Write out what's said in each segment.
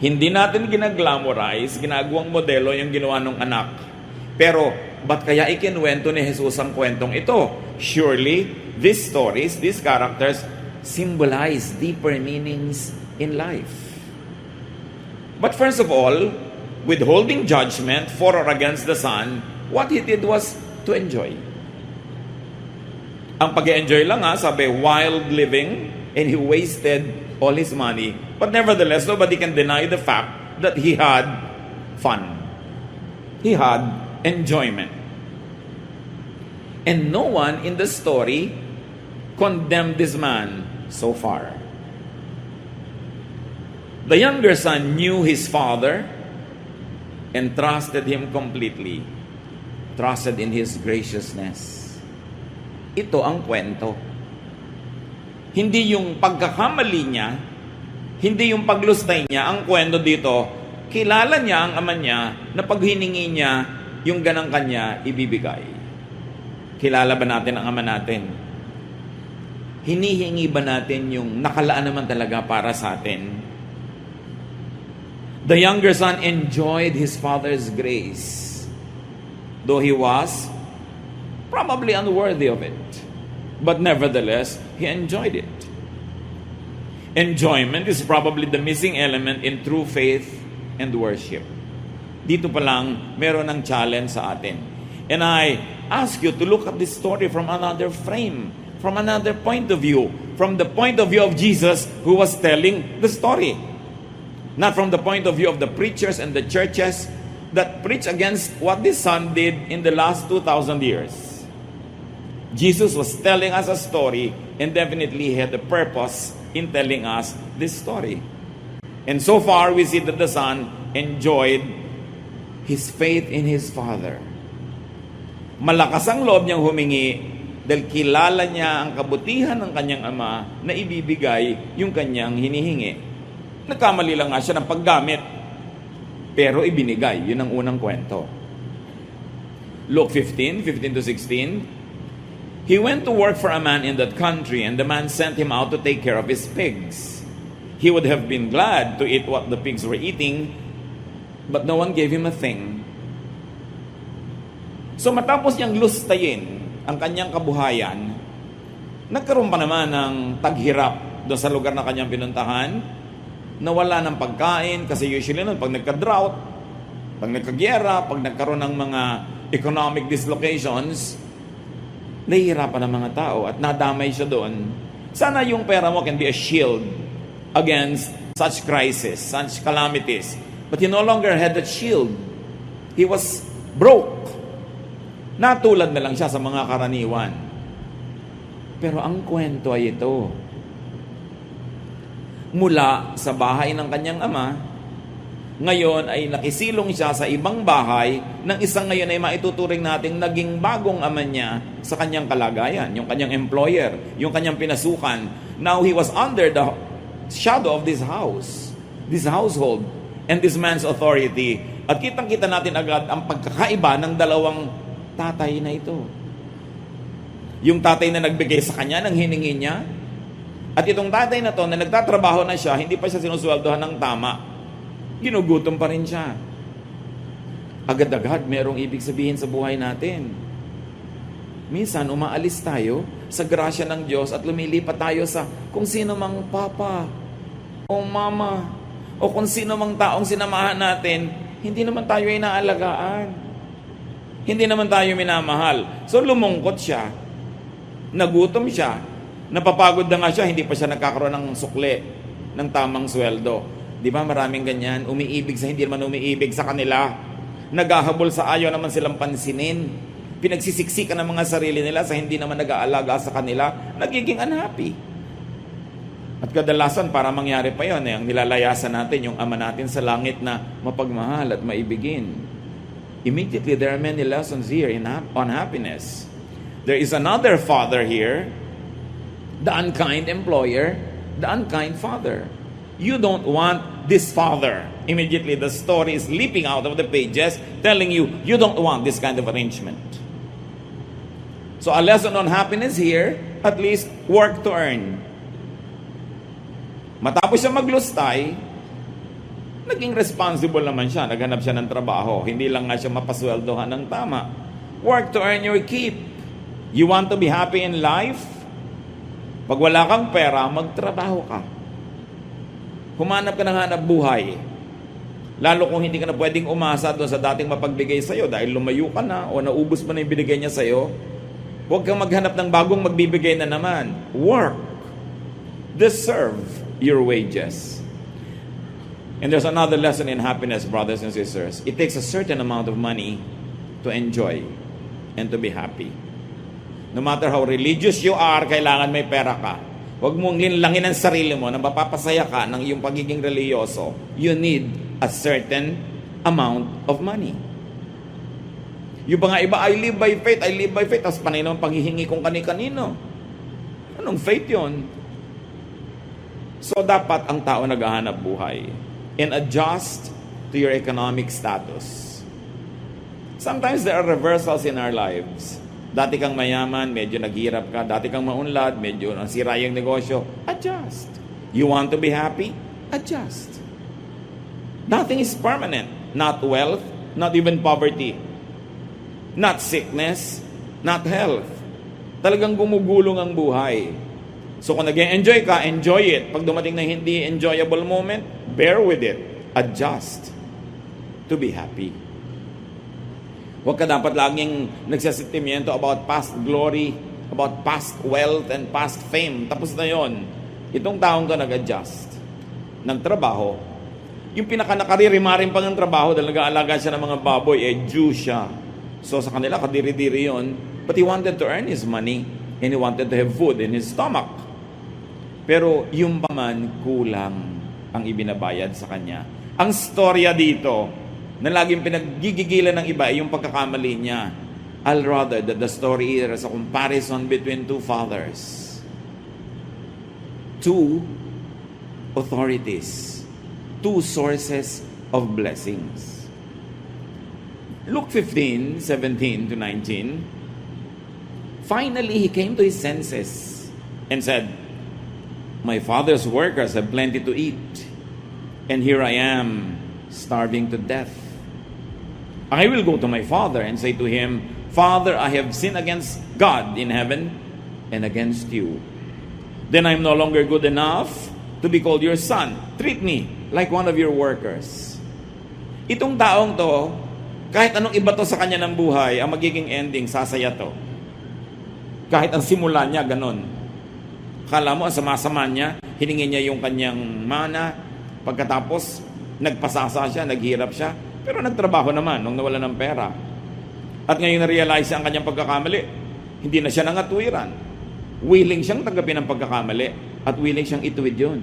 Hindi natin ginaglamorize, ginagawang modelo yung ginawa ng anak. Pero, ba't kaya ikinwento ni Jesus ang kwentong ito? Surely, these stories, these characters, symbolize deeper meanings in life. But first of all, withholding judgment for or against the son, what he did was to enjoy. Ang pag-enjoy lang sabi, wild living, and he wasted all his money. But nevertheless, nobody can deny the fact that he had fun. He had enjoyment. And no one in the story condemned this man so far. The younger son knew his father and trusted him completely. Trusted in his graciousness. Ito ang kwento. Hindi yung pagkakamali niya, hindi yung paglustay niya. Ang kwento dito, kilala niya ang ama niya na pag hiningi niya, yung ganang kanya ibibigay. Kilala ba natin ang ama natin? Hinihingi ba natin yung nakalaan naman talaga para sa atin? The younger son enjoyed his father's grace, though he was probably unworthy of it. But nevertheless, he enjoyed it. Enjoyment is probably the missing element in true faith and worship. Dito pa lang, meron ng challenge sa atin. And I ask you to look at this story from another frame, from another point of view, from the point of view of Jesus who was telling the story. Not from the point of view of the preachers and the churches that preach against what this son did in the last 2,000 years. Jesus was telling us a story and definitely had a purpose in telling us this story. And so far, we see that the son enjoyed his faith in his father. Malakas ang loob niyang humingi dahil kilala niya ang kabutihan ng kanyang ama na ibibigay yung kanyang hinihingi. Nagkamali lang nga siya ng paggamit, pero ibinigay. Yun ang unang kwento. Luke 15:15-16. He went to work for a man in that country, and the man sent him out to take care of his pigs. He would have been glad to eat what the pigs were eating, but no one gave him a thing. So matapos niyang lustayin ang kanyang kabuhayan, nagkaroon pa naman ng taghirap doon sa lugar na kanyang pinuntahan, nawala ng pagkain, kasi usually nun, pag nagka-drought, pag nagka-gyera, pag nagkaroon ng mga economic dislocations, nahihirapan ng mga tao at nadamay siya doon. Sana yung pera mo can be a shield against such crisis, such calamities. But he no longer had that shield. He was broke. Natulad na lang siya sa mga karaniwan. Pero ang kwento ay ito. Mula sa bahay ng kanyang ama, ngayon ay nakisilong siya sa ibang bahay ng isang ngayon ay maituturing nating naging bagong ama niya sa kanyang kalagayan, yung kanyang employer, yung kanyang pinasukan. Now he was under the shadow of this house, this household, and this man's authority. At kitang-kita natin agad ang pagkakaiba ng dalawang tatay na ito. Yung tatay na nagbigay sa kanya ng hiningi niya, at itong tatay na to na nagtatrabaho na siya, hindi pa siya sinusweldohan ng tama. Ginugutom pa rin siya. Agad-agad merong ibig sabihin sa buhay natin. Minsan umaalis tayo sa grasya ng Diyos at lumilipat tayo sa kung sino mang papa o mama o kung sino mang taong sinamahan natin, hindi naman tayo ay naalagaan. Hindi naman tayo minamahal. So lumungkot siya. Nagutom siya. Napapagod na nga siya, hindi pa siya nagkakaroon ng sukle, ng tamang sweldo. Di ba maraming ganyan? Umiibig sa hindi naman umiibig sa kanila. Naghahabol sa ayaw naman silang pansinin. Pinagsisiksikan ng mga sarili nila sa hindi naman nag-aalaga sa kanila. Nagiging unhappy. At kadalasan para mangyari pa yun, ang nilalayasan natin yung ama natin sa langit na mapagmahal at maibigin. Immediately, there are many lessons here on happiness. There is another father here, the unkind employer, the unkind father. You don't want this father. Immediately, the story is leaping out of the pages, telling you, you don't want this kind of arrangement. So a lesson on happiness here, at least work to earn. Matapos siya maglustay, Naging responsible naman siya, naghanap siya ng trabaho. Hindi lang nga siya mapasweldohan ng tama. Work to earn your keep. You want to be happy in life? Pag wala kang pera, magtrabaho ka. Humanap ka ng hanap buhay. Lalo kung hindi ka na pwedeng umasa doon sa dating mapagbigay sa'yo dahil lumayo ka na o naubos mo na yung binigay niya sa'yo, huwag kang maghanap ng bagong magbibigay na naman. Work. Deserve your wages. And there's another lesson in happiness, brothers and sisters. It takes a certain amount of money to enjoy and to be happy. No matter how religious you are, kailangan may pera ka. Huwag mong linlangin ang sarili mo na mapapasaya ka ng iyong pagiging religyoso. You need a certain amount of money. Yung pa nga iba, I live by faith, I live by faith. Tapos panay naman paghihingi kong kani-kanino. Anong faith yon? So dapat ang tao naghahanap buhay and adjust to your economic status. Sometimes there are reversals in our lives. Dati kang mayaman, medyo naghirap ka. Dati kang maunlad, medyo nasira yung negosyo. Adjust. You want to be happy? Adjust. Nothing is permanent. Not wealth, not even poverty. Not sickness, not health. Talagang gumugulong ang buhay. So kung nag-enjoy ka, enjoy it. Pag dumating na hindi enjoyable moment, bear with it. Adjust to be happy. Huwag ka dapat laging nagsasentimiento about past glory, about past wealth and past fame. Tapos na yon. Itong taong ka nag-adjust ng trabaho. Yung pinaka-nakaririmarin pa ng trabaho dahil nag-aalaga siya ng mga baboy, Jew siya. So sa kanila, kadiri-diri yon. But he wanted to earn his money and he wanted to have food in his stomach. Pero yung paman, kulang ang ibinabayad sa kanya. Ang storya dito, na laging pinaggigigilan ng iba ay yung pagkakamali niya. I'll rather that the story is a comparison between two fathers. Two authorities. Two sources of blessings. Luke 15, 17 to 19. Finally, he came to his senses and said, "My father's workers have plenty to eat, and here I am, starving to death. I will go to my father and say to him, Father, I have sinned against God in heaven and against you. Then I am no longer good enough to be called your son. Treat me like one of your workers." Itong taong to, kahit anong iba to sa kanya ng buhay, ang magiging ending, sasaya to. Kahit ang simula niya, ganon. Kala mo, ang sama-sama niya, hiningi niya yung kanyang mana, pagkatapos, nagpasasa siya, naghirap siya, pero nagtrabaho naman nung nawala ng pera. At ngayon na-realize ang kanyang pagkakamali. Hindi na siya nangatwiran. Willing siyang tanggapin ang pagkakamali at willing siyang ituwid yun.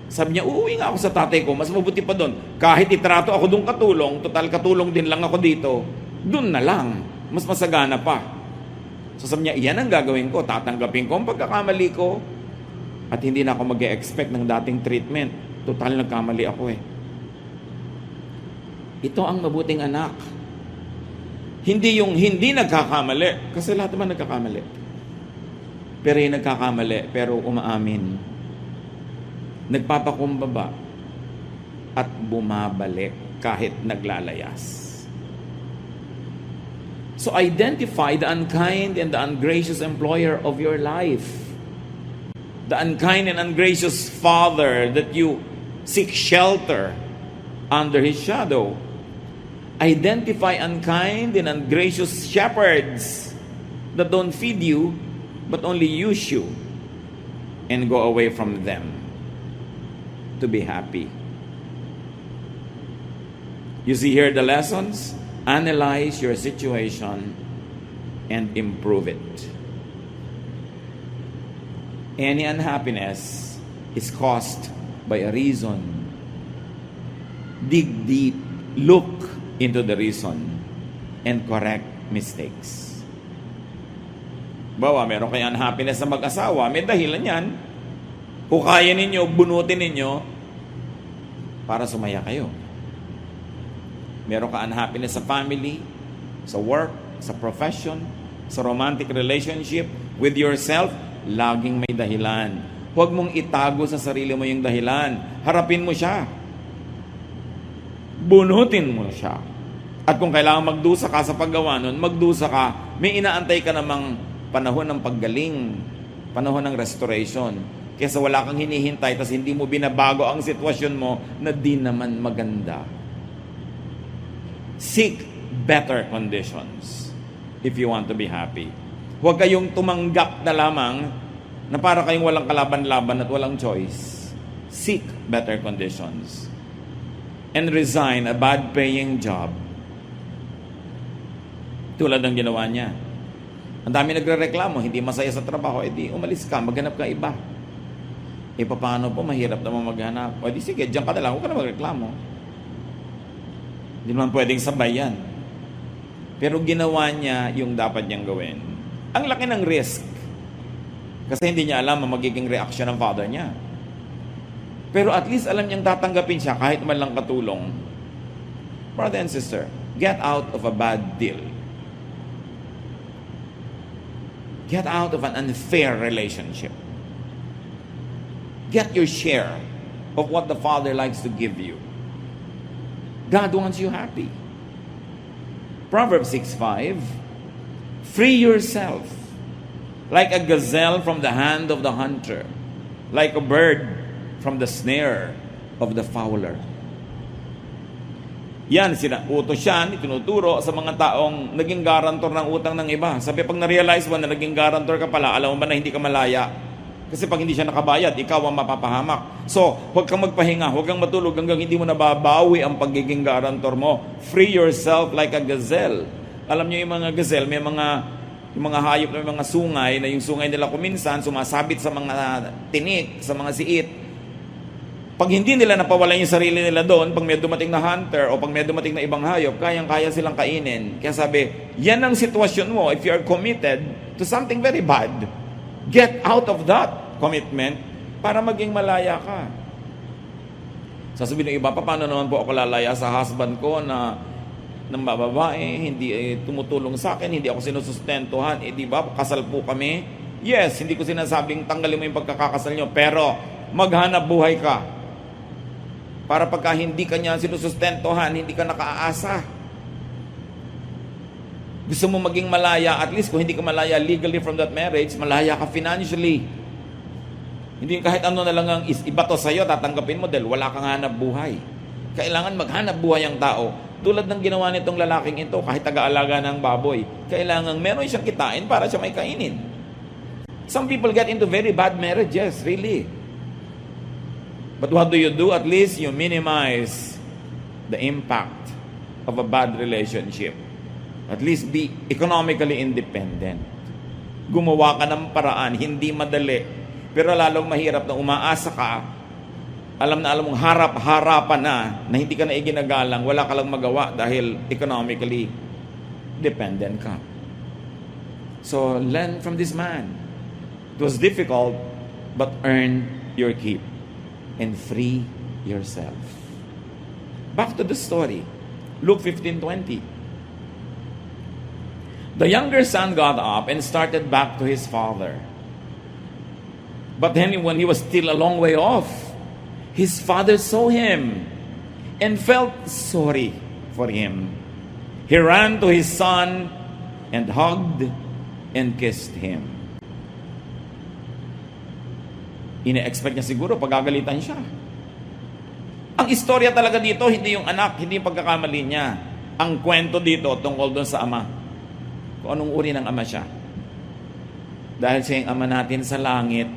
Sabi niya, uuwi nga ako sa tatay ko, mas mabuti pa doon. Kahit itrato ako doon katulong, total katulong din lang ako dito, doon na lang. Mas masagana pa. So sabi niya, iyan ang gagawin ko. Tatanggapin ko ang pagkakamali ko at hindi na ako mag-e-expect ng dating treatment. Total nagkamali ako eh. Ito ang mabuting anak. Hindi yung hindi nagkakamali. Kasi lahat naman nagkakamali. Pero yung nagkakamali, pero umaamin. Nagpapakumbaba. At bumabalik kahit naglalayas. So identify the unkind and the ungracious employer of your life. The unkind and ungracious father that you seek shelter under his shadow. Identify unkind and ungracious shepherds that don't feed you but only use you, and go away from them to be happy. You see here the lessons? Analyze your situation and improve it. Any unhappiness is caused by a reason. Dig deep, look into the reason, and correct mistakes. Bawa, meron kayong unhappiness sa mag-asawa, may dahilan yan. Hukayan ninyo, bunutin ninyo, para sumaya kayo. Meron ka unhappiness sa family, sa work, sa profession, sa romantic relationship, with yourself, laging may dahilan. Huwag mong itago sa sarili mo yung dahilan. Harapin mo siya. bunutin mo siya. At kung kailangan magdusa ka sa paggawa nun, magdusa ka, may inaantay ka namang panahon ng paggaling, panahon ng restoration. Kesa wala kang hinihintay, tas hindi mo binabago ang sitwasyon mo na di naman maganda. Seek better conditions if you want to be happy. Huwag kayong tumanggap na lamang na para kayong walang kalaban-laban at walang choice. Seek better conditions. And resign a bad-paying job. Tulad ng ginawa niya. Ang dami nagre-reklamo, hindi masaya sa trabaho, edi umalis ka, maghanap ka iba. E paano po, mahirap naman maghanap. O di sige, diyan ka na lang, huwag ka na magreklamo. Hindi naman pwedeng sabay yan. Pero ginawa niya yung dapat niyang gawin. Ang laki ng risk. Kasi hindi niya alam ang magiging reaction ng father niya. Pero at least alam niyang tatanggapin siya kahit man lang katulong. Brother and sister, get out of a bad deal. Get out of an unfair relationship. Get your share of what the Father likes to give you. God wants you happy. Proverbs 6:5, free yourself like a gazelle from the hand of the hunter, like a bird from the snare of the fowler. Yan, utos yan, itinuturo sa mga taong naging garantor ng utang ng iba. Sabi, pag na-realize mo na naging garantor ka pala, alam mo ba na hindi ka malaya? Kasi pag hindi siya nakabayad, ikaw ang mapapahamak. So, huwag kang magpahinga, huwag kang matulog hanggang hindi mo nababawi ang pagiging garantor mo. Free yourself like a gazelle. Alam niyo yung mga gazelle, may yung mga hayop na may mga sungay, na yung sungay nila kuminsan, sumasabit sa mga tinik, sa mga siit. Pag hindi nila napawalan yung sarili nila doon, pag may dumating na hunter o pag may dumating na ibang hayop, kayang-kaya silang kainin. Kaya sabi, yan ang sitwasyon mo if you are committed to something very bad. Get out of that commitment para maging malaya ka. Sasabihin ng iba, paano naman po ako lalaya sa husband ko na ng babae, hindi tumutulong sa akin, hindi ako sinusustentuhan, di ba, kasal po kami. Yes, hindi ko sinasabing tanggalin mo yung pagkakakasal nyo, pero maghanap buhay ka. Para pagka hindi ka niya sinusustentuhan, hindi ka nakaaasa. Gusto mo maging malaya, at least kung hindi ka malaya legally from that marriage, malaya ka financially. Hindi kahit ano na lang ang iba to sa'yo, tatanggapin mo dahil wala kang hanap buhay. Kailangan maghanap buhay ang tao. Tulad ng ginawa nitong lalaking ito, kahit taga-alaga ng baboy, kailangan meron siyang kitain para siya may kainin. Some people get into very bad marriages, really. But what do? At least you minimize the impact of a bad relationship. At least be economically independent. Gumawa ka ng paraan, hindi madali. Pero lalong mahirap na umaasa ka, alam mong harap-harapan na hindi ka na iginagalang, wala ka lang magawa dahil economically dependent ka. So, learn from this man. It was difficult, but earn your keep and free yourself. Back to the story. Luke 15:20. The younger son got up and started back to his father. But then when he was still a long way off, his father saw him and felt sorry for him. He ran to his son and hugged and kissed him. Ine-expect niya siguro pagagalitan siya. Ang istorya talaga dito, hindi yung anak, hindi yung pagkakamali niya. Ang kwento dito tungkol doon sa ama. Kung anong uri ng ama siya. Dahil siya yung ama natin sa langit,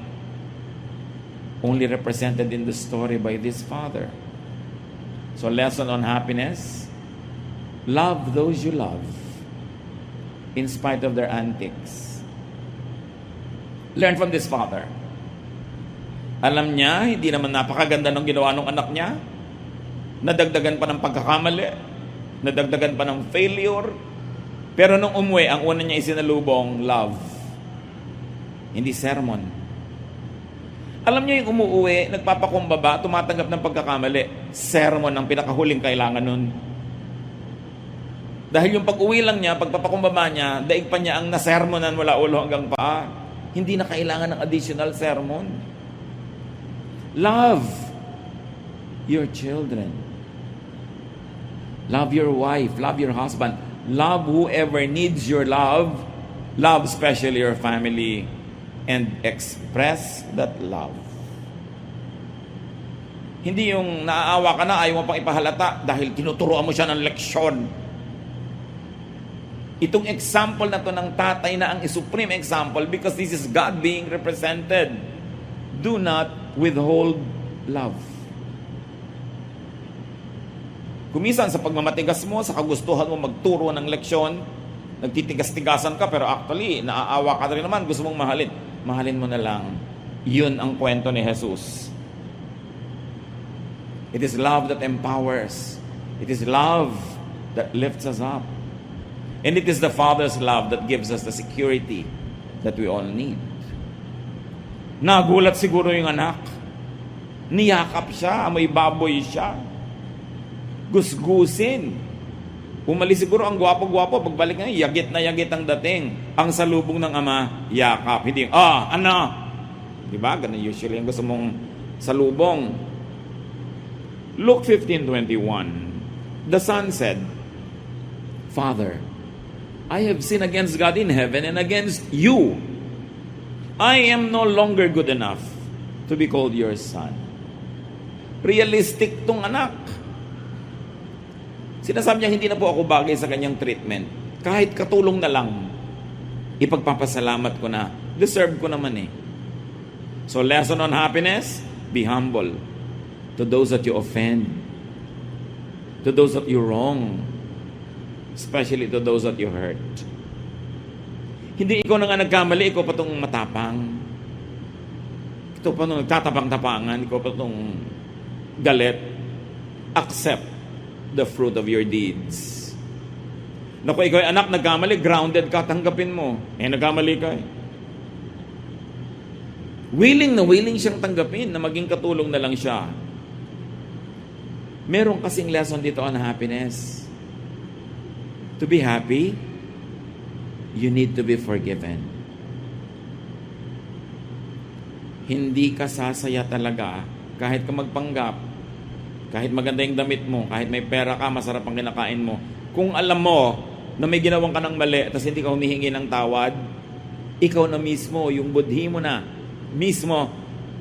only represented in the story by this father. So, lesson on happiness: love those you love in spite of their antics. Learn from this father. Alam niya, hindi naman napakaganda ng ginawa ng anak niya. Nadagdagan pa ng pagkakamali. Nadagdagan pa ng failure. Pero nung umuwi, ang una niya isinalubong, love. Hindi sermon. Alam niyo yung umuwi, nagpapakumbaba, tumatanggap ng pagkakamali. Sermon ang pinakahuling kailangan nun. Dahil yung pag-uwi lang niya, pagpapakumbaba niya, daig pa niya ang nasermonan mula ulo hanggang paa. Hindi na kailangan ng additional sermon. Love your children. Love your wife, love your husband, love whoever needs your love, love especially your family, and express that love. Hindi yung naaawa ka na, ayaw mo pang ipahalata dahil tinuturoan mo siya ng leksyon. Itong example na to ng tatay na ang supreme example because this is God being represented. Do not withhold love. Kumisan sa pagmamatigas mo, sa kagustuhan mo magturo ng leksyon, nagtitigas-tigasan ka pero actually naaawa ka rin naman, gusto mong mahalin. Mahalin mo na lang. Yun ang kwento ni Jesus. It is love that empowers. It is love that lifts us up. And it is the Father's love that gives us the security that we all need. Nagulat siguro yung anak. Niyakap siya, amoy baboy siya. Gusgusin. Umalis siguro ang gwapo-gwapo. Pagbalik na yagit ang dating. Ang salubong ng ama, yakap. Hindi, ano? Diba? Ganun usually ang gusto mong salubong. Luke 15:21. The son said, Father, I have sinned against God in heaven and against you. I am no longer good enough to be called your son. Realistic tong anak. Sinasabi niya, hindi na po ako bagay sa kanyang treatment. Kahit katulong na lang, ipagpapasalamat ko na. Deserve ko naman eh. So lesson on happiness, be humble to those that you offend, to those that you wrong, especially to those that you hurt. Hindi ikaw na nga nagkamali, ikaw pa itong matapang. Ito pa itong nagtatapang-tapangan, ikaw pa itong galit. Accept the fruit of your deeds. Naku, ikaw ay anak, nagkamali, grounded ka, tanggapin mo. Nagkamali ka eh. Willing na willing siyang tanggapin na maging katulong na lang siya. Meron kasing lesson dito on happiness. To be happy, you need to be forgiven. Hindi ka sasaya talaga kahit ka magpanggap, kahit maganda yung damit mo, kahit may pera ka, masarap ang kinakain mo. Kung alam mo na may ginawang ka ng mali, tapos hindi ka humihingi ng tawad, ikaw na mismo, yung budhi mo na, mismo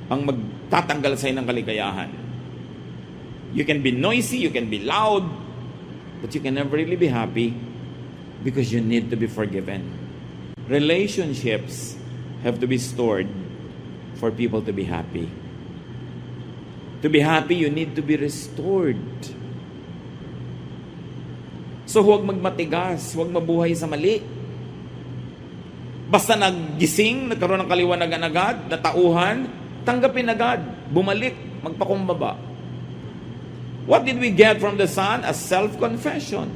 ang magtatanggal sa'yo ng kaligayahan. You can be noisy, you can be loud, but you can never really be happy because you need to be forgiven. Relationships have to be stored for people to be happy. To be happy, you need to be restored. So huwag magmatigas, huwag mabuhay sa mali. Basta naggising, nagkaroon ng kaliwanagan agad, natauhan, tanggapin agad, bumalik, magpakumbaba. What did we get from the Son? A self-confession.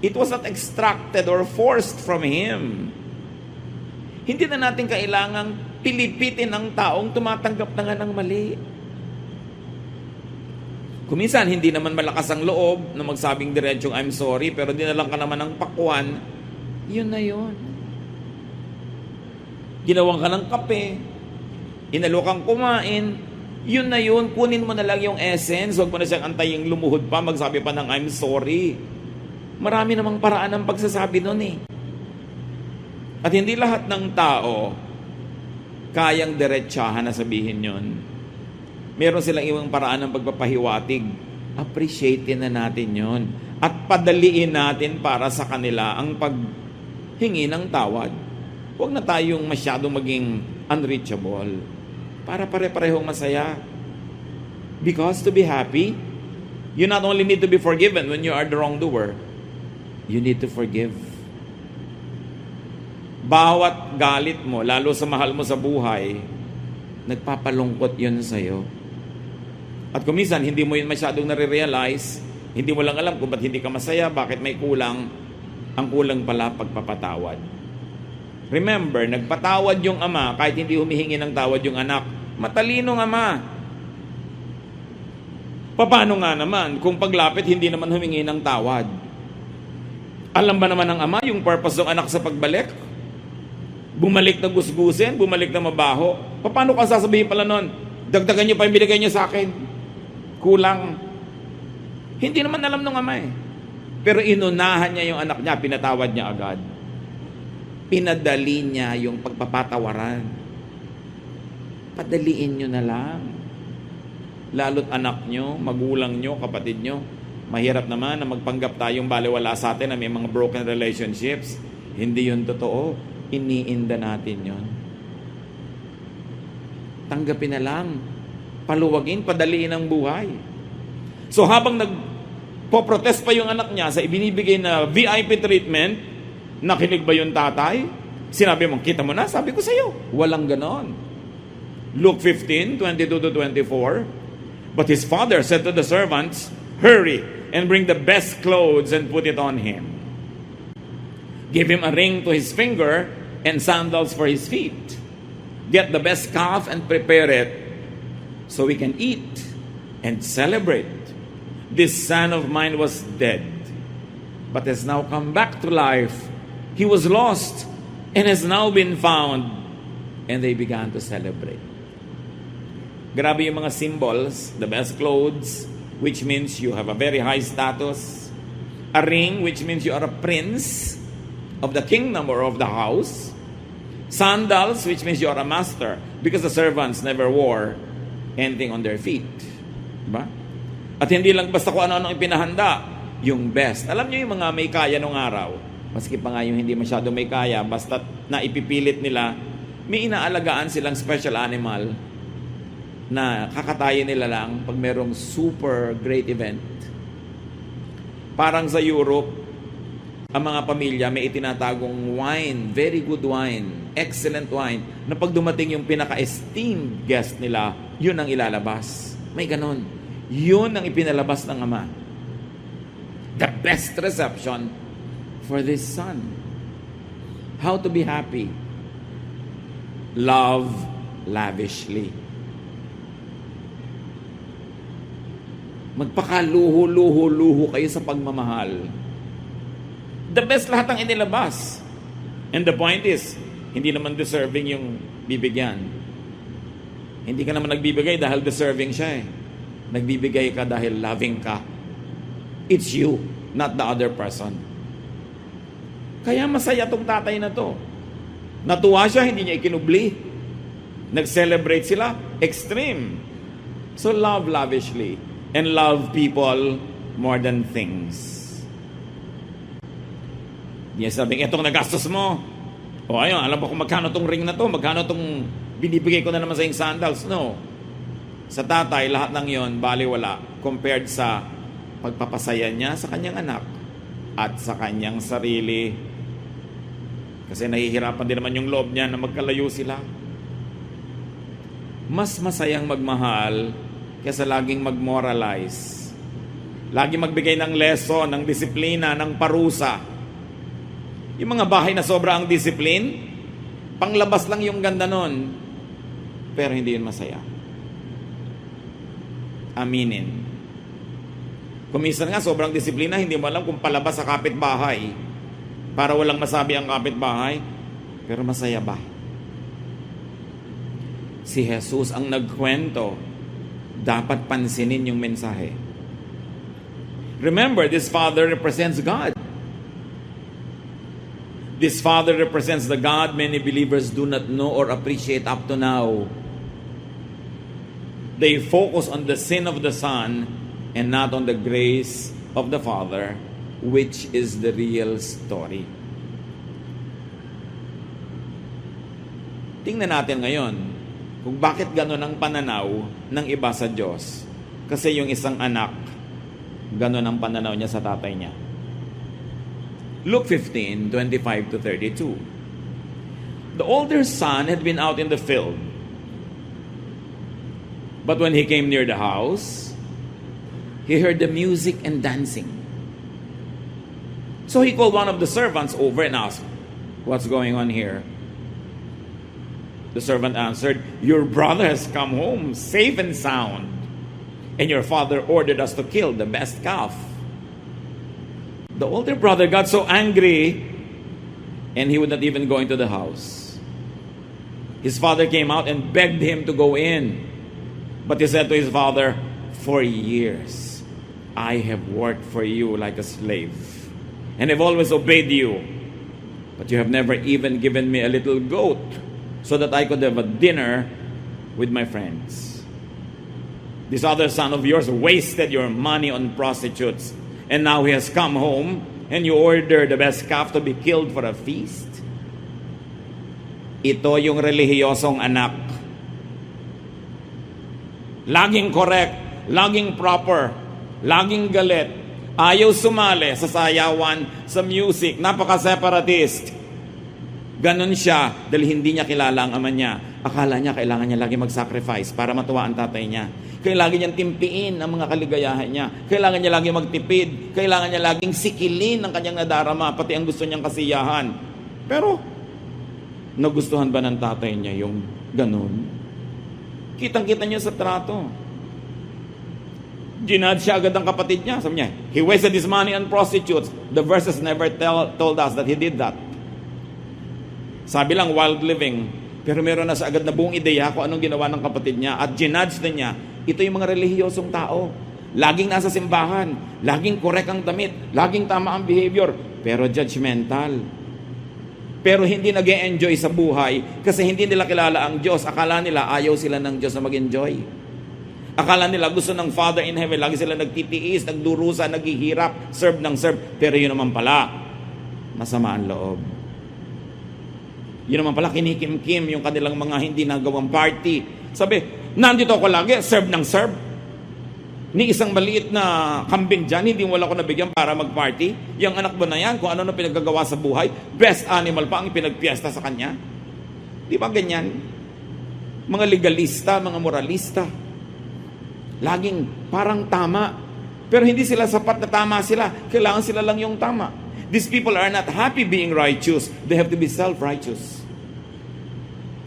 It was not extracted or forced from Him. Hindi na natin kailangang pilipitin ang taong tumatanggap na nga ng mali. Kuminsan, hindi naman malakas ang loob na magsabing diretsong I'm sorry, pero dinalang ka naman ng pakwan, yun na yun. Ginawang ka ng kape, inalo kang kumain, yun na yun, kunin mo na lang yung essence, huwag mo na siyang antaying lumuhod pa, magsabi pa ng I'm sorry. Marami namang paraan ng pagsasabi nun eh. At hindi lahat ng tao kayang diretsahan na sabihin yun. Meron silang ibang paraan ng pagpapahiwatig. Appreciatein na natin yun. At padaliin natin para sa kanila ang paghingi ng tawad. Huwag na tayong masyadong maging unreachable. Para pare-parehong masaya. Because to be happy, you not only need to be forgiven when you are the wrongdoer, you need to forgive. Bawat galit mo, lalo sa mahal mo sa buhay, nagpapalungkot yun sa'yo. At kuminsan, hindi mo yun masyadong nare-realize, hindi mo lang alam kung ba't hindi ka masaya, bakit may kulang, ang kulang pala pagpapatawad. Remember, nagpatawad yung ama, kahit hindi humihingi ng tawad yung anak. Matalinong ama. Paano nga naman, kung paglapit, hindi naman humingi ng tawad? Alam ba naman ng ama yung purpose ng anak sa pagbalik? Bumalik na gusgusin, bumalik na mabaho. Paano ka sasabihin pala nun? Dagdagan niyo pa yung binigay niyo sa akin. Kulang. Hindi naman alam ng ama eh. Pero inunahan niya yung anak niya, pinatawad niya agad. Pinadali niya yung pagpapatawaran. Padaliin nyo na lang. Lalo't anak nyo, magulang nyo, kapatid nyo. Mahirap naman na magpanggap tayong baliwala sa atin na may mga broken relationships. Hindi yun totoo. Iniinda natin yun. Tanggapin na lang. Paluwagin, padaliin ang buhay. So habang nagpo-protest pa yung anak niya sa ibinibigay na VIP treatment, nakinig ba yung tatay? Sinabi mo, kita mo na, sabi ko sa'yo. Walang ganon. Luke 15, 22 to 24. But his father said to the servants, hurry and bring the best clothes and put it on him. Give him a ring to his finger and sandals for his feet. Get the best calf and prepare it so we can eat and celebrate. This son of mine was dead, but has now come back to life. He was lost and has now been found. And they began to celebrate. Grabe yung mga symbols, the best clothes, which means you have a very high status. A ring, which means you are a prince of the kingdom or of the house. Sandals, which means you are a master, because the servants never wore anything on their feet. Diba? At hindi lang basta kung ano-ano ipinahanda, yung best. Alam niyo yung mga may kaya nung araw, maski pa nga yung hindi masyado may kaya, basta na ipipilit nila, may inaalagaan silang special animal na kakatayin nila lang pag merong super great event. Parang sa Europe, ang mga pamilya may itinatagong wine, very good wine, excellent wine, na pag dumating yung pinaka-esteemed guest nila, yun ang ilalabas. May ganon. Yun ang ipinalabas ng ama. The best reception for this son. How to be happy? Love lavishly. Magpakaluho-luho-luho kayo sa pagmamahal. The best lahat ang inilabas. And the point is, hindi naman deserving yung bibigyan. Hindi ka naman nagbibigay dahil deserving siya eh. Nagbibigay ka dahil loving ka. It's you, not the other person. Kaya masaya tong tatay na to. Natuwa siya, hindi niya ikinubli. Nag-celebrate sila, extreme. So love lavishly and love people more than things. Hindi sabing, etong nagastos mo. O ayun, alam mo kung magkano tong ring na to, magkano tong binibigay ko na naman sa yung sandals. No. Sa tatay, lahat ng yon baliwala compared sa pagpapasaya niya sa kanyang anak at sa kanyang sarili. Kasi nahihirapan din naman yung loob niya na magkalayo sila. Mas masayang magmahal kaysa laging magmoralize. Lagi magbigay ng lesson, ng disiplina, ng parusa. Yung mga bahay na sobra ang discipline, panglabas lang yung ganda nun, pero hindi yun masaya. Aminin. Kung minsan nga sobrang disiplina, hindi mo alam kung palabas sa kapitbahay para walang masabi ang kapitbahay, pero masaya ba? Si Jesus ang nagkwento, dapat pansinin yung mensahe. Remember, this father represents God. This father represents the God many believers do not know or appreciate up to now. They focus on the sin of the son and not on the grace of the father, which is the real story. Tingnan natin ngayon kung bakit gano'n ang pananaw ng iba sa Diyos. Kasi yung isang anak, gano'n ang pananaw niya sa tatay niya. Luke 15, 25 to 32. The older son had been out in the field. But when he came near the house, he heard the music and dancing. So he called one of the servants over and asked, "What's going on here?" The servant answered, "Your brother has come home safe and sound, and your father ordered us to kill the best calf." The older brother got so angry, and he would not even go into the house. His father came out and begged him to go in. But he said to his father, "For years I have worked for you like a slave, and have always obeyed you. But you have never even given me a little goat so that I could have a dinner with my friends. This other son of yours wasted your money on prostitutes, and now he has come home, and you order the best calf to be killed for a feast? Ito yung relihiyosong anak. Laging correct, laging proper, laging galit, ayaw sumali sa sayawan, sa music, napaka-separatist. Ganon siya dahil hindi niya kilala ang ama niya. Akala niya kailangan niya lagi mag-sacrifice para matuwa ang tatay niya. Kailangan niyang timpiin ang mga kaligayahan niya. Kailangan niya lagi magtipid. Kailangan niya laging sikilin ang kanyang nadarama, pati ang gusto niyang kasiyahan. Pero, nagustuhan ba ng tatay niya yung ganon? Kitang-kita niyo sa trato. Ginad siya agad ang kapatid niya. Sabi niya, he wasted his money on prostitutes. The verses never told us that he did that. Sabi lang, wild living. Pero meron na sa agad na buong ideya kung anong ginawa ng kapatid niya. At ginudge na niya, ito yung mga relihiyosong tao. Laging nasa simbahan. Laging correct ang damit. Laging tama ang behavior. Pero judgmental. Pero hindi nag-e-enjoy sa buhay kasi hindi nila kilala ang Diyos. Akala nila ayaw sila ng Diyos na mag-enjoy. Akala nila gusto ng Father in Heaven. Lagi sila nagtitiis, nagdurusa, naghihirap, serve ng serve. Pero yun naman pala, masama ang loob. Yun naman pala, kinikim-kim yung kanilang mga hindi nagawang party. Sabi, nandito ako lagi, serve ng serve. Ni isang maliit na kambing dyan, hindi wala ko nabigyan para mag-party. Yung anak mo na yan, kung ano na pinagagawa sa buhay, best animal pa ang pinagpiesta sa kanya. Di ba ganyan? Mga legalista, mga moralista. Laging parang tama. Pero hindi sila sapat na tama sila. Kailangan sila lang yung tama. These people are not happy being righteous. They have to be self-righteous.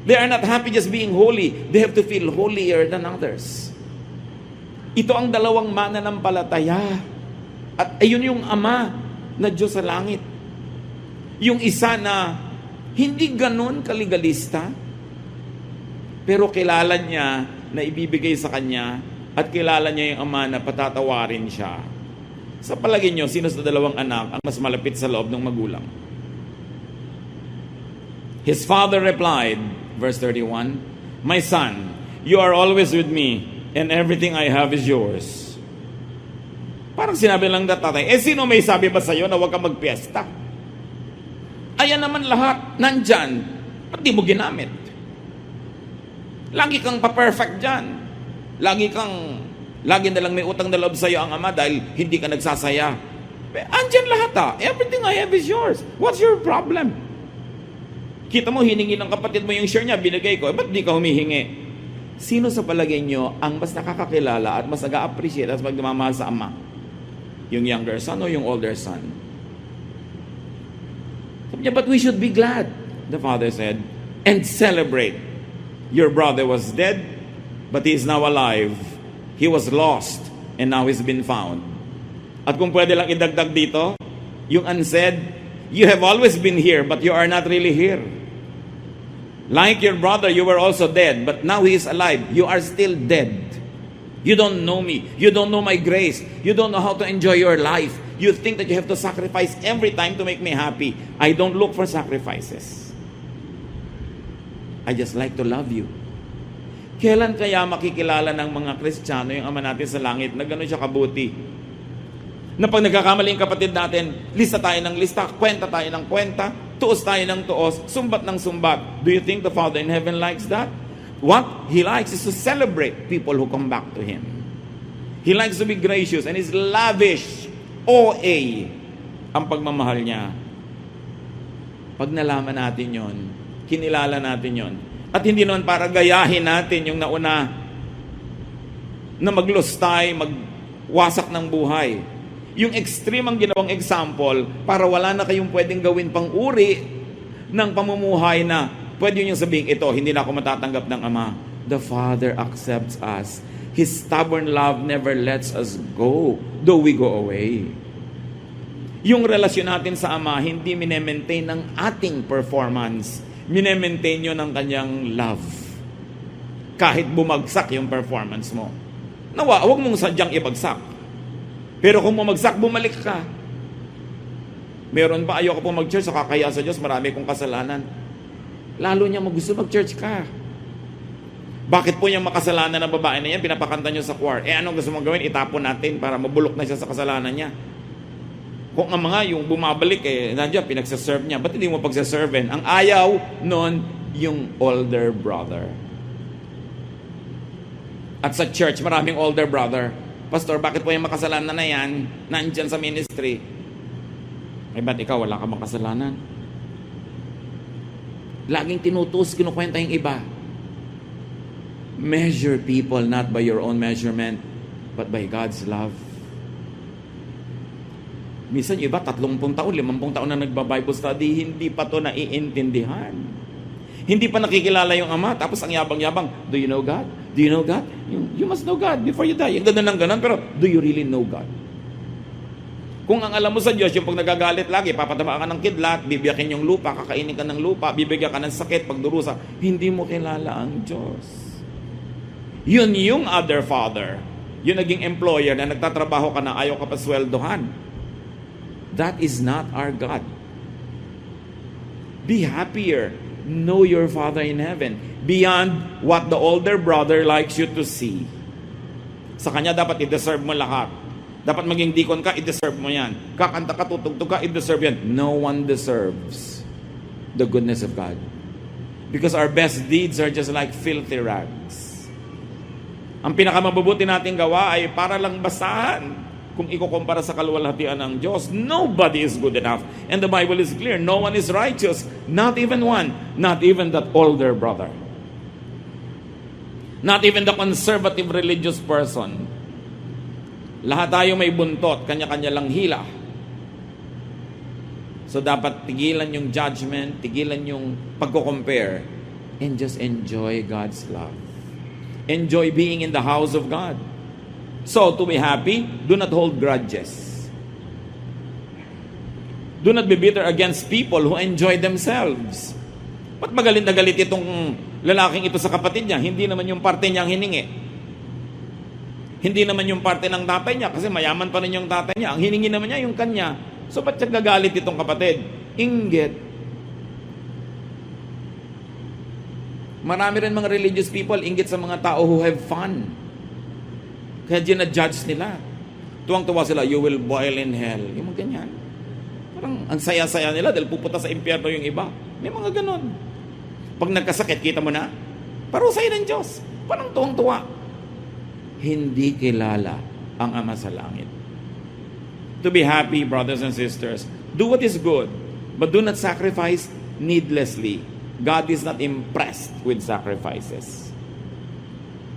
They are not happy just being holy. They have to feel holier than others. Ito ang dalawang mananampalataya. At ayun yung Ama na Diyos sa langit. Yung isa na hindi ganun kaligalista, pero kilala niya na ibibigay sa kanya at kilala niya yung Ama na patatawarin siya. Sa palagay niyo, sino sa dalawang anak ang mas malapit sa loob ng magulang? His father replied, verse 31, "My son, you are always with me, and everything I have is yours." Parang sinabi lang na tatay, sino may sabi ba sa'yo na huwag kang magpiesta? Ayan naman lahat, nandyan. Ba't di mo ginamit? Lagi kang pa-perfect dyan. Lagi na lang may utang na loob sa'yo ang Ama dahil hindi ka nagsasaya. Andyan lahat Everything I have is yours. What's your problem? Kita mo, hiningi ng kapatid mo yung share niya, binigay ko. Ba't di ka humihingi? Sino sa palagay nyo ang mas nakakakilala at mas nag-a-appreciate at magmamahal sa Ama? Yung younger son o yung older son? Sabi niya, but we should be glad, the father said, and celebrate. Your brother was dead, but he is now alive. He was lost, and now he's been found. At kung pwede lang idagdag dito, yung unsaid, you have always been here, but you are not really here. Like your brother, you were also dead, but now he is alive. You are still dead. You don't know me. You don't know my grace. You don't know how to enjoy your life. You think that you have to sacrifice every time to make me happy. I don't look for sacrifices. I just like to love you. Kailan kaya makikilala ng mga Kristiyano yung Ama natin sa langit na gano'n siya kabuti? Na pag nagkakamali yung kapatid natin, lista tayo ng lista, kwenta tayo ng kwenta, tuos tayo ng tuos, sumbat ng sumbat. Do you think the Father in heaven likes that? What He likes is to celebrate people who come back to Him. He likes to be gracious and is lavish, OA, ang pagmamahal niya. Pag nalaman natin yon, kinilala natin yon, at hindi naman para gayahin natin yung nauna na maglustay, magwasak ng buhay. Yung extreme ang ginawang example para wala na kayong pwedeng gawin pang uri ng pamumuhay na pwede nyo sabihin, ito, hindi na ako matatanggap ng Ama. The Father accepts us. His stubborn love never lets us go, though we go away. Yung relasyon natin sa Ama, hindi minemaintain ng ating performance. Minemaintain nyo ng kanyang love. Kahit bumagsak yung performance mo. Nawa, huwag mong sadyang ibagsak. Pero kung bumagsak, bumalik ka. Meron ba, ayoko po mag-church, so kakaya sa Diyos, marami kong kasalanan. Lalo niya gusto mag-church ka. Bakit po yung makasalanan ng babae na yan, pinapakanta niyo sa choir? Anong gusto mong gawin? Itapon natin para mabulok na siya sa kasalanan niya. Kung ang mga yung bumabalik, nandiyan, pinagsaserve niya. Ba't hindi mo pagsaserven? Ang ayaw nun, yung older brother. At sa church, maraming older brother. Pastor, bakit po yung makasalanan na yan, nandiyan sa ministry? Ba't ikaw, wala ka makasalanan? Laging tinutus, kinukwenta yung iba. Measure people not by your own measurement, but by God's love. Minsan iba, 30 taon, 50 taon na nagba-Bible study, hindi pa to naiintindihan. Hindi pa nakikilala yung Ama, tapos ang yabang-yabang, do you know God? Do you know God? You must know God before you die. Yung ganda ng ganon, pero do you really know God? Kung ang alam mo sa Diyos, yung pag nagagalit lagi, papataba ka ng kidlat, bibiyakin yung lupa, kakainin ka ng lupa, bibigyan ka ng sakit, pagdurusa, hindi mo kilala ang Diyos. Yun yung other father. Yung naging employer na nagtatrabaho ka na ayaw ka pa sweldohan. That is not our God. Be happier. Know your Father in heaven. Beyond what the older brother likes you to see. Sa kanya dapat i-deserve mo lahat. Dapat maging deacon ka, i-deserve mo yan. Kakanta ka, tutugtog ka, i-deserve yan. No one deserves the goodness of God. Because our best deeds are just like filthy rags. Ang pinakamabubuti nating gawa ay para lang basahan. Kung ikukumpara sa kaluwalhatian ng Diyos, nobody is good enough. And the Bible is clear, no one is righteous. Not even one. Not even that older brother. Not even the conservative religious person. Lahat tayo may buntot, kanya-kanya lang hila. So dapat tigilan yung judgment, tigilan yung pagko-compare, and just enjoy God's love. Enjoy being in the house of God. So, to be happy, do not hold grudges. Do not be bitter against people who enjoy themselves. Ba't magalit na galit itong lalaking ito sa kapatid niya? Hindi naman yung parte niyang hiningi. Hindi naman yung parte ng tatay niya kasi mayaman pa rin yung tatay niya. Ang hiningi naman niya yung kanya. So, ba't siya gagalit itong kapatid? Inggit. Marami rin mga religious people inggit sa mga tao who have fun. Kaya ginadjudge nila. Tuwang-tuwa sila, you will boil in hell. Yung mga ganyan. Parang ang saya-saya nila dahil pupunta sa impyerno yung iba. May mga ganon. Pag nagkasakit, kita mo na, parusay ng Diyos. Parang tuwang-tuwa. Hindi kilala ang Ama sa langit. To be happy, brothers and sisters, do what is good, but do not sacrifice needlessly. God is not impressed with sacrifices.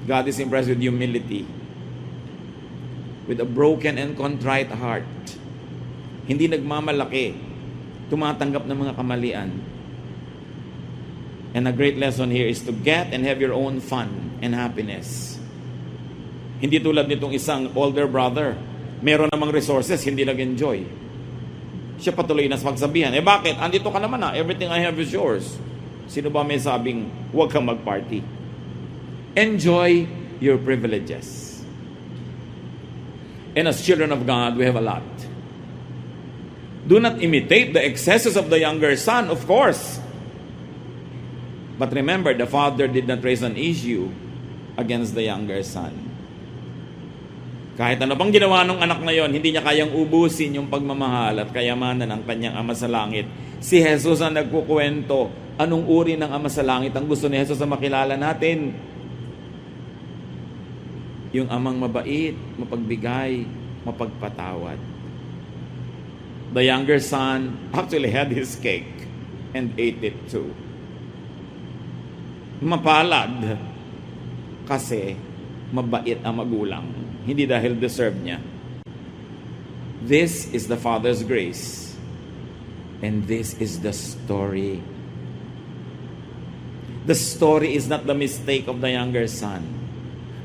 God is impressed with humility. With a broken and contrite heart. Hindi nagmamalaki. Tumatanggap ng mga kamalian. And a great lesson here is to get and have your own fun and happiness. Hindi tulad nitong isang older brother. Meron namang resources, hindi nag-enjoy. Siya patuloy na sa pagsabihan, bakit? Andito ka naman na, everything I have is yours. Sino ba may sabing, huwag kang mag-party? Enjoy your privileges. And as children of God, we have a lot. Do not imitate the excesses of the younger son, of course. But remember, the father did not raise an issue against the younger son. Kahit ano pang ginawa ng anak na yon, hindi niya kayang ubusin yung pagmamahal at kayamanan ng kanyang Ama sa Langit. Si Jesus ang nagkukwento, anong uri ng Ama sa Langit ang gusto ni Jesus na makilala natin? Yung amang mabait, mapagbigay, mapagpatawad. The younger son actually had his cake and ate it too. Mapalad kasi mabait ang magulang. Hindi dahil deserve niya. This is the Father's grace. And this is the story. The story is not the mistake of the younger son.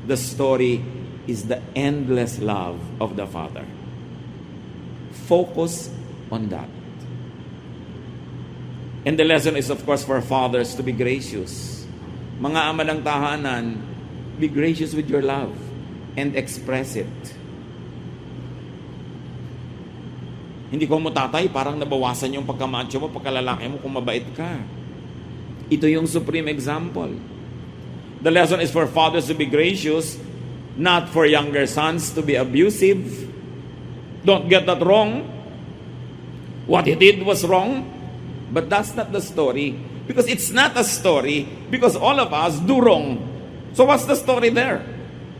The story is the endless love of the Father. Focus on that. And the lesson is, of course, for fathers to be gracious. Mga ama ng tahanan, be gracious with your love and express it. Hindi ko mo tatay, parang nabawasan yung pagkamacho mo, pagkalalaki mo kung mabait ka. Ito yung supreme example. The lesson is for fathers to be gracious, not for younger sons to be abusive. Don't get that wrong. What he did was wrong, but that's not the story. Because it's not a story, because all of us do wrong. So what's the story there?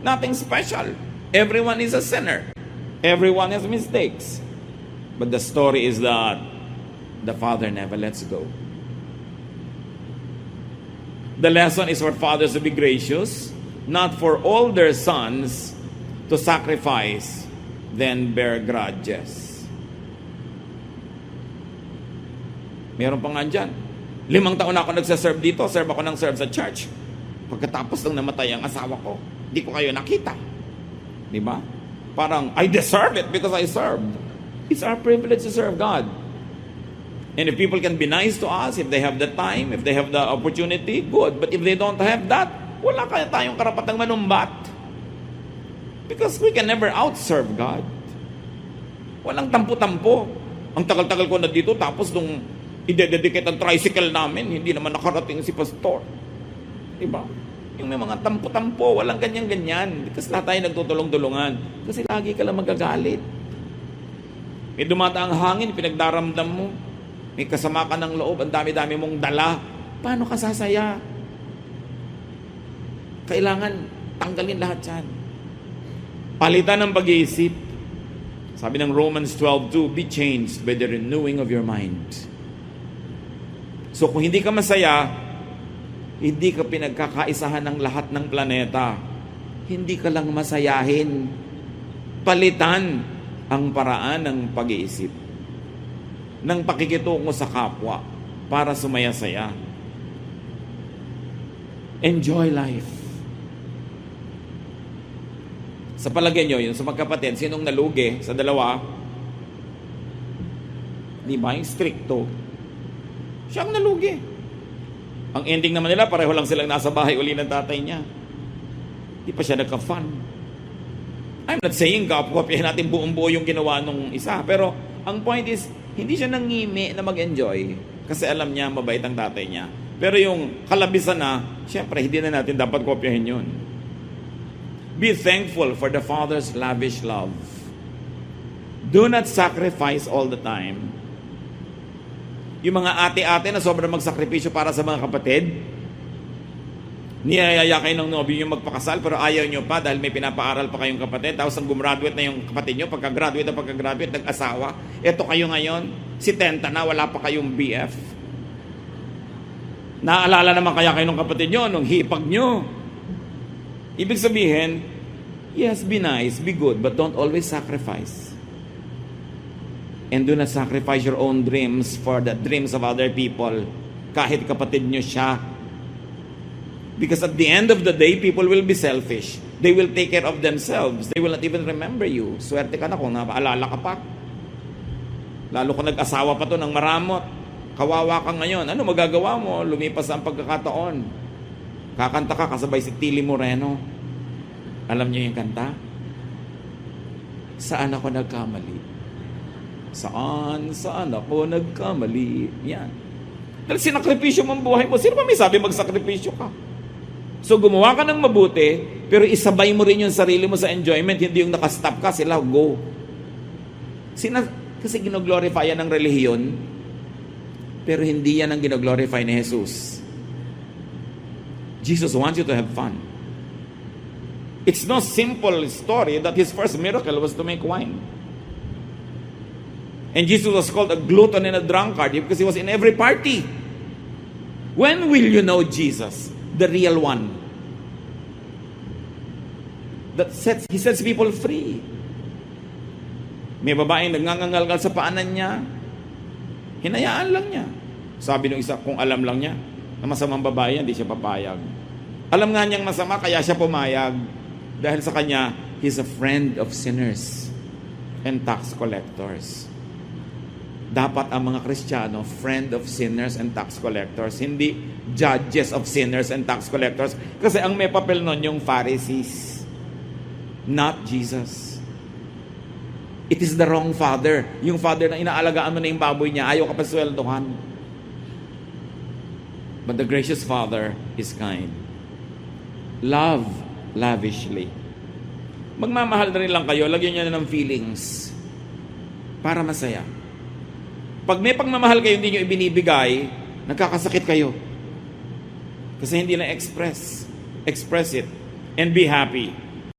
Nothing special. Everyone is a sinner. Everyone has mistakes. But the story is that the father never lets go. The lesson is for fathers to be gracious, not for older sons to sacrifice, then bear grudges. Meron pa nga dyan. 5 taon na ako nagsaserve dito. Serve ako ng serve sa church. Pagkatapos nang namatay ang asawa ko, di ko kayo nakita. Di ba? Parang, I deserve it because I served. It's our privilege to serve God. And if people can be nice to us, if they have the time, if they have the opportunity, good. But if they don't have that, wala kaya tayong karapatang manumbat. Because we can never outserve God. Walang tampo-tampo. Ang tagal-tagal ko na dito, tapos nung i-dedicate ang tricycle namin, hindi naman nakarating si pastor. Diba? Yung may mga tampo-tampo, walang ganyan-ganyan. Kasi lahat tayo nagtutulong-tulungan. Kasi lagi ka lang magagalit. May dumataang hangin, pinagdaramdam mo. May kasama ka ng loob, ang dami-dami mong dala. Paano ka sasaya? Kailangan tanggalin lahat yan. Palitan ng pag-iisip. Sabi ng Romans 12:2, be changed by the renewing of your mind. So kung hindi ka masaya, hindi ka pinagkakaisahan ng lahat ng planeta. Hindi ka lang masayahin. Palitan ang paraan ng pag-iisip, ng pakikitungo sa kapwa para sumaya-saya. Enjoy life. Sa palagay nyo, yun sa magkapatid, sinong nalugi sa dalawa? Di ba? Yung stricto. Siya ang nalugi. Ang ending naman nila, pareho lang silang nasa bahay uli ng tatay niya. Di pa siya nagka-fun. I'm not saying kopyahin natin buong-buo yung ginawa nung isa. Pero ang point is, hindi siya nangimi na mag-enjoy. Kasi alam niya, mabait ang tatay niya. Pero yung kalabisan na, syempre, hindi na natin dapat kopyahin yun. Be thankful for the Father's lavish love. Do not sacrifice all the time. Yung mga ate-ate na sobrang magsakripisyo para sa mga kapatid, niyayaya kayo ng nobyo yung magpakasal pero ayaw nyo pa dahil may pinapaaral pa kayong kapatid, tapos ang gumraduate na yung kapatid nyo, pagka-graduate, nag-asawa. Eto kayo ngayon, si Tenta na, wala pa kayong BF. Naalala naman kaya kayo ng kapatid nyo nung hipag nyo. Ibig sabihin, yes, be nice, be good, but don't always sacrifice. And do not sacrifice your own dreams for the dreams of other people, kahit kapatid nyo siya. Because at the end of the day, people will be selfish. They will take care of themselves. They will not even remember you. Swerte ka na kung napaalala ka pa. Lalo kung nag-asawa pa to ng maramot. Kawawa ka ngayon. Ano magagawa mo? Lumipas ang pagkakataon. Kakanta ka kasabay si Tilly Moreno. Alam niyo yung kanta? Saan ako nagkamali? Saan ako nagkamali? Yan. Dahil sinakripisyo mo ang buhay mo. Sino ba may sabi magsakripisyo ka? So gumawa ka ng mabuti, pero isabay mo rin yung sarili mo sa enjoyment, hindi yung nakastop ka, sila go. Kasi ginoglorify yan ng relihiyon, pero hindi yan ang ginoglorify ni Jesus. Jesus wants you to have fun. It's no simple story that his first miracle was to make wine. And Jesus was called a glutton and a drunkard because he was in every party. When will you know Jesus? The real one that he sets people free. May babaeng nagngangalgal sa paanan niya, hinayaan lang niya. Sabi ng isa, kung alam lang niya na masamang babae, hindi siya papayag. Alam nga niyang masama, kaya siya pumayag. Dahil sa kanya, he's a friend of sinners and tax collectors. Dapat ang mga Kristiyano, friend of sinners and tax collectors, hindi judges of sinners and tax collectors. Kasi ang may papel nun yung Pharisees, not Jesus. It is the wrong father. Yung father na inaalagaan mo na yung baboy niya, ayaw ka pa sweldohan. But the gracious Father is kind. Love lavishly. Magmamahal na rin lang kayo, lagyan niyo na ng feelings para masaya. Pag may pagmamahal kayo hindi niyo ibinibigay, nagkakasakit kayo. Kasi hindi na express. Express it and be happy.